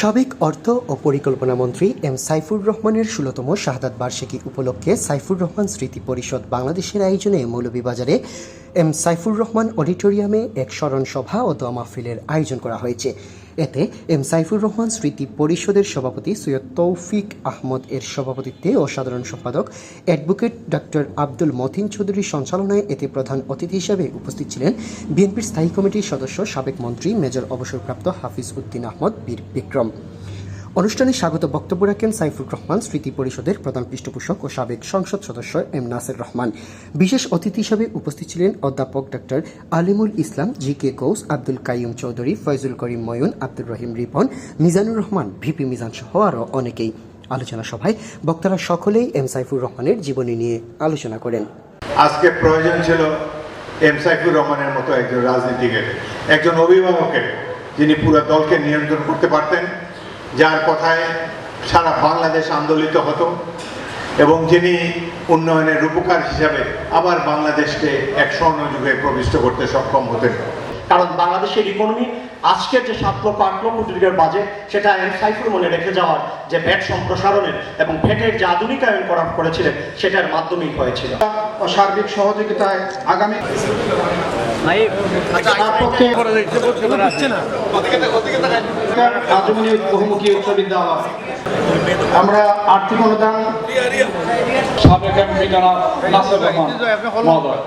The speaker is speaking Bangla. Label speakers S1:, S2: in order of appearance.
S1: সাবেক অর্থ ও পরিকল্পনা মন্ত্রী এম সাইফুর রহমানের ১৬তম শাহাদাত বার্ষিকী উপলক্ষে সাইফুর রহমান স্মৃতি পরিষদ বাংলাদেশের আয়োজনে মৌলভীবাজারে এম সাইফুর রহমান অডিটোরিয়ামে এক স্মরণ সভা ও দোয়া মাহফিলের আয়োজন করা হয়েছে। এতে এম সাইফুর রহমান স্মৃতি পরিষদের সভাপতি সৈয়দ তৌফিক আহমদ এর সভাপতিত্বে ও সাধারণ সম্পাদক অ্যাডভোকেট ডক্টর আব্দুল মতিন চৌধুরীর সঞ্চালনায় এতে প্রধান অতিথি হিসেবে উপস্থিত ছিলেন বিএনপির স্থায়ী কমিটির সদস্য সাবেক মন্ত্রী মেজর অবসরপ্রাপ্ত হাফিজ উদ্দিন আহমদ বীর বিক্রম। অনুষ্ঠানে স্বাগত বক্তব্য রাখেন সাইফুর রহমান স্মৃতি পরিষদের প্রধান পৃষ্ঠপোষক ও সাবেক সংসদ সদস্য এম নাসির রহমান। বিশেষ অতিথি হিসেবে উপস্থিত ছিলেন অধ্যাপক ডক্টর আলিমুল ইসলাম, জি কে গৌস, আব্দুল কাইয়ুম চৌধুরী, ফয়জুল করিম ময়ুন, আব্দুর রহিম রিপন, মিজানুর রহমান, ভিপি মিজান সহ আরও অনেকেই। আলোচনা সভায় বক্তারা সকলেই এম সাইফুর রহমানের জীবনী নিয়ে আলোচনা করেন।
S2: আজকে প্রয়োজন ছিল এম সাইফুর রহমানের মতো একজন রাজনীতিকের, একজন অভিভাবকের, যিনি পুরো দলকে নিয়ন্ত্রণ করতে পারতেন, যার কথায় সারা বাংলাদেশ আন্দোলিত হতো এবং যিনি উন্নয়নের রূপকার হিসাবে আবার বাংলাদেশকে এক স্বর্ণযুগে প্রবিষ্ট করতে সক্ষম হতেন।
S3: কারণ বাংলাদেশের ইকোনমি আজকের যে ৭ লক্ষ ৮ লক্ষ কোটি টাকার বাজেট, সেটা এম সাইফুর মনে রেখে যাওয়ার যে ভ্যাট সম্প্রসারণের এবং ভ্যাটের যে আধুনিকায়ন করেছিলেন সেটার মাধ্যমেই হয়েছিল।
S4: সার্বিক সহযোগিতায় আগামী বহুমুখী উচ্চ বিদ্যালয় আমরা আর্থিক অনুদান সাবেক এমপি জনাব নাসির রহমান মহোদয়।